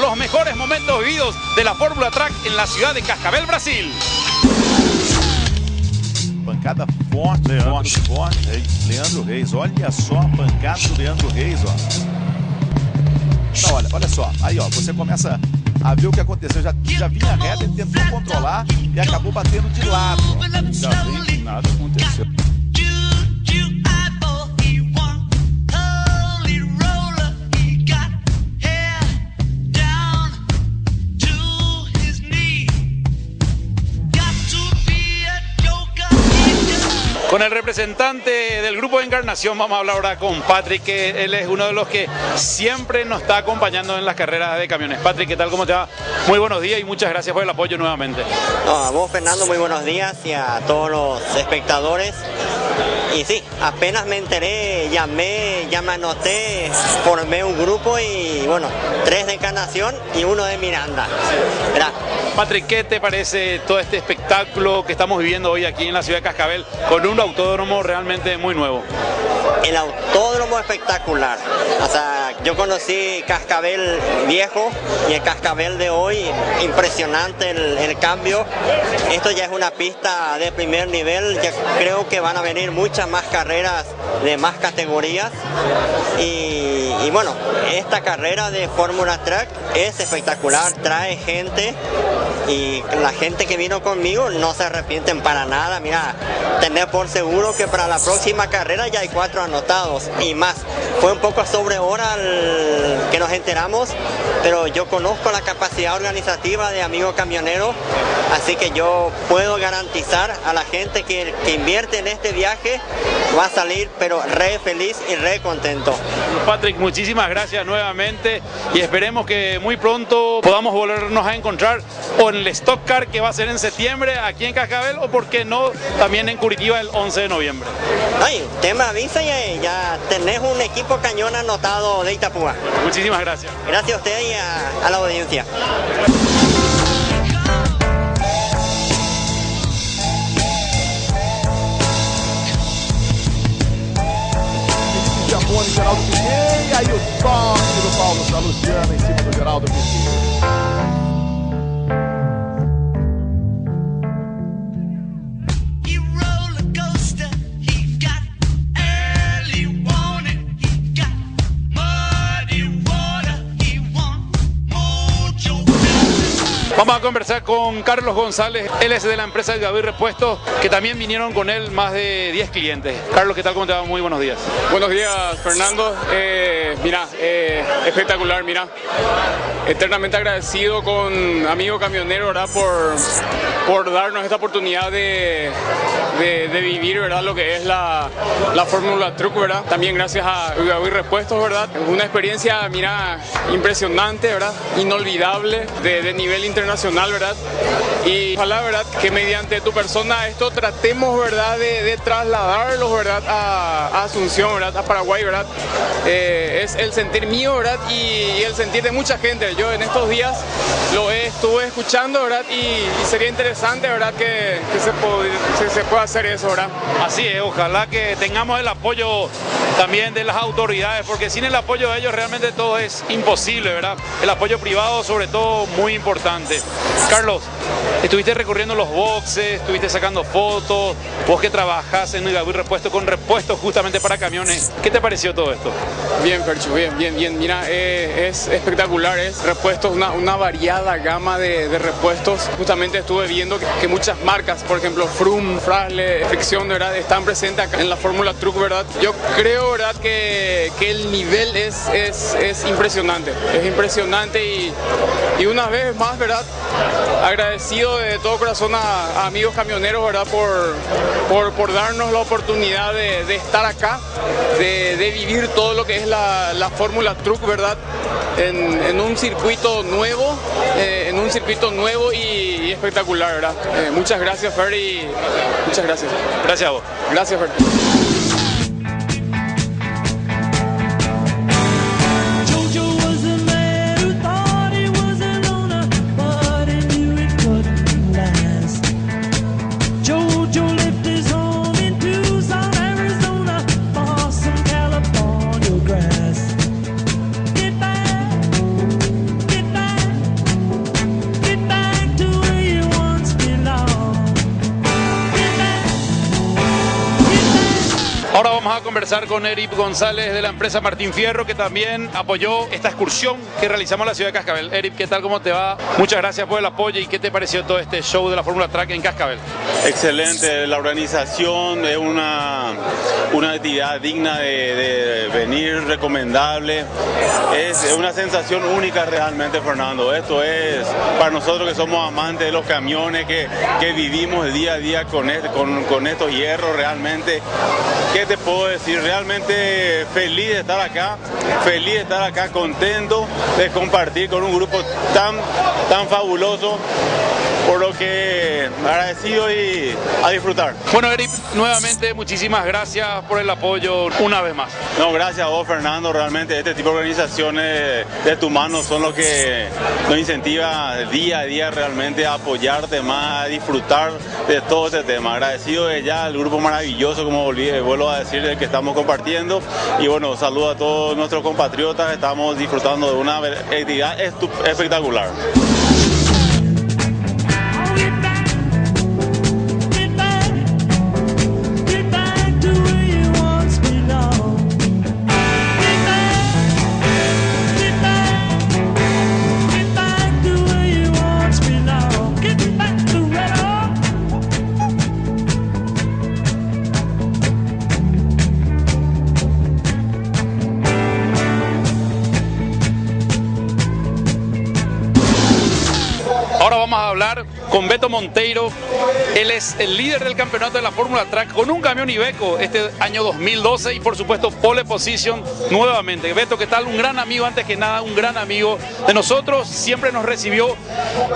los mejores momentos vividos de la Fórmula Truck en la ciudad de Cascavel, Brasil. Pancada forte, Leandro Reis. Olha só a pancada do Leandro Reis, ó. Então, olha só. Aí, ó, você começa a ver o que aconteceu. Já vinha reta, ele tentou controlar e acabou batendo de lado. Já vi que nada aconteceu. Con el representante del Grupo de Encarnación vamos a hablar ahora con Patrick, que él es uno de los que siempre nos está acompañando en las carreras de camiones. Patrick, ¿qué tal? ¿Cómo te va? Muy buenos días y muchas gracias por el apoyo nuevamente. A vos, Fernando, muy buenos días y a todos los espectadores. Y sí, apenas me enteré, ya me anoté, formé un grupo y bueno, 3 de Encarnación y 1 de Miranda. ¿Verdad? Patrick, ¿qué te parece todo este espectáculo que estamos viviendo hoy aquí en la ciudad de Cascavel con un autódromo realmente muy nuevo? El autódromo espectacular. O sea, yo conocí Cascavel viejo y el Cascavel de hoy, impresionante el cambio. Esto ya es una pista de primer nivel, ya creo que van a venir muchas más carreras de más categorías. Y bueno, esta carrera de Fórmula Truck es espectacular, trae gente y la gente que vino conmigo no se arrepienten para nada. Mira, tener por seguro que para la próxima carrera ya hay 4 anotados y más. Fue un poco sobre hora que nos enteramos, pero yo conozco la capacidad organizativa de Amigo Camionero, así que yo puedo garantizar a la gente que invierte en este viaje va a salir pero re feliz y re contento. Patrick, muchísimas gracias nuevamente y esperemos que muy pronto podamos volvernos a encontrar o en el Stock Car que va a ser en septiembre aquí en Cascavel o por qué no también en Curitiba el 11 de noviembre. Ay, usted me avisa y ya tenés un equipo cañón anotado de Itapúa. Muchísimas gracias. Gracias a usted y a la audiencia. Japone, Geraldo Piquet, e aí o toque do Paulo Salustiano em cima do Geraldo Piquet. Vamos a conversar con Carlos González, él es de la empresa de Gaby Repuestos, que también vinieron con él más de 10 clientes. Carlos, ¿qué tal? ¿Cómo te va? Muy buenos días. Buenos días, Fernando. Mira, espectacular, mira. Eternamente agradecido con Amigo Camionero, ¿verdad? Por darnos esta oportunidad de vivir, ¿verdad? Lo que es la Fórmula Truck, ¿verdad? También gracias a Gaby Repuestos, ¿verdad? Una experiencia, mira, impresionante, ¿verdad? Inolvidable, de nivel internacional, ¿verdad? Y ojalá, ¿verdad? Que mediante tu persona esto tratemos, ¿verdad? De trasladarlos, ¿verdad? A Asunción, ¿verdad? A Paraguay, ¿verdad? Es el sentir mío, ¿verdad? Y el sentir de mucha gente. Yo en estos días estuve escuchando, ¿verdad? Y sería interesante, ¿verdad? Que se pueda hacer eso, ¿verdad? Así es, ojalá que tengamos el apoyo también de las autoridades, porque sin el apoyo de ellos realmente todo es imposible, ¿verdad? El apoyo privado sobre todo muy importante. Carlos, estuviste recorriendo los boxes, estuviste sacando fotos, vos que trabajás en Gaby Repuesto con repuestos justamente para camiones, ¿qué te pareció todo esto? Bien, Fercho, bien. Mira, es espectacular, es repuestos, una variada gama de repuestos. Justamente estuve viendo que muchas marcas, por ejemplo, Frum, Frasle, Fricción, ¿verdad? Están presentes acá en la Fórmula Truck, ¿verdad? Yo creo, ¿verdad? Que el nivel es impresionante, y una vez más, ¿verdad? Agradecido de todo corazón a Amigos Camioneros, ¿verdad? Por darnos la oportunidad de estar acá, de vivir todo lo que es la Fórmula Truck, ¿verdad? En un circuito nuevo, y espectacular, ¿verdad? Muchas gracias, Fer, y muchas gracias. Gracias a vos. Gracias, Fer. vamos a conversar con Eric González de la empresa Martín Fierro, que también apoyó esta excursión que realizamos en la ciudad de Cascabel. Eric, ¿qué tal? ¿Cómo te va? Muchas gracias por el apoyo y ¿qué te pareció todo este show de la Fórmula Track en Cascabel? Excelente, la organización es una actividad digna de venir, recomendable. Es una sensación única realmente, Fernando. Esto es para nosotros que somos amantes de los camiones, que vivimos el día a día con estos hierros, realmente. ¿Qué te puedo decir? Realmente feliz de estar acá, contento de compartir con un grupo tan fabuloso, por lo que agradecido y a disfrutar. Bueno, Eric, nuevamente muchísimas gracias por el apoyo una vez más. No, gracias a vos, Fernando. Realmente este tipo de organizaciones de tu mano son los que nos incentiva día a día realmente a apoyarte más, a disfrutar de todo este tema. Agradecido de ya al grupo maravilloso, como vuelvo a decir, del que estamos compartiendo. Y bueno, saludo a todos nuestros compatriotas. Estamos disfrutando de una actividad espectacular. Ahora vamos a hablar con Beto Monteiro. Él es el líder del campeonato de la Fórmula Track con un camión Iveco este año 2012 y por supuesto pole position nuevamente. Beto, ¿qué tal? Un gran amigo, antes que nada, un gran amigo de nosotros. Siempre nos recibió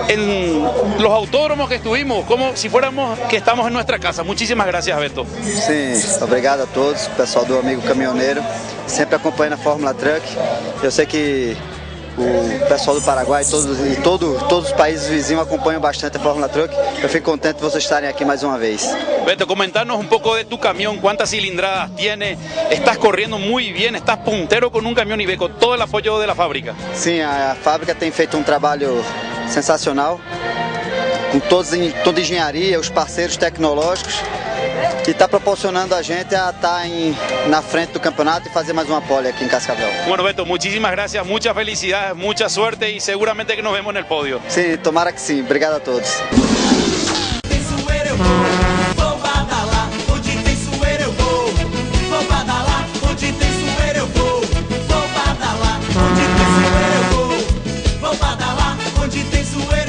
en los autódromos que estuvimos, como si fuéramos que estamos en nuestra casa. Muchísimas gracias, Beto. Sim, obrigado a todos, pessoal do Amigo Caminhoneiro, sempre acompanhando a Fórmula Truck. Eu sei que o pessoal do Paraguai e todos os países vizinhos acompanham bastante a Fórmula Truck. Eu fico contente de vocês estarem aqui mais uma vez. Beto, comentanos un poco de tu camión, cuántas cilindradas tiene, estás corriendo muy bien, estás puntero con un camión Iveco, todo el apoyo de la fábrica. Sim, a fábrica tem feito um trabalho sensacional, com toda a engenharia, os parceiros tecnológicos, e está proporcionando a gente a estar na frente do campeonato e fazer mais uma pole aqui em Cascavel. Bueno, Beto, muchísimas gracias, muchas felicidades, mucha suerte y seguramente que nos vemos en el podio. Sim, tomara que sim. Obrigado a todos. Vou badalar, onde tem sueiro eu vou. Vou badalar, onde tem sueiro eu vou. Vou badalar, onde tem sueiro eu vou. Vou badalar, onde tem sueiro.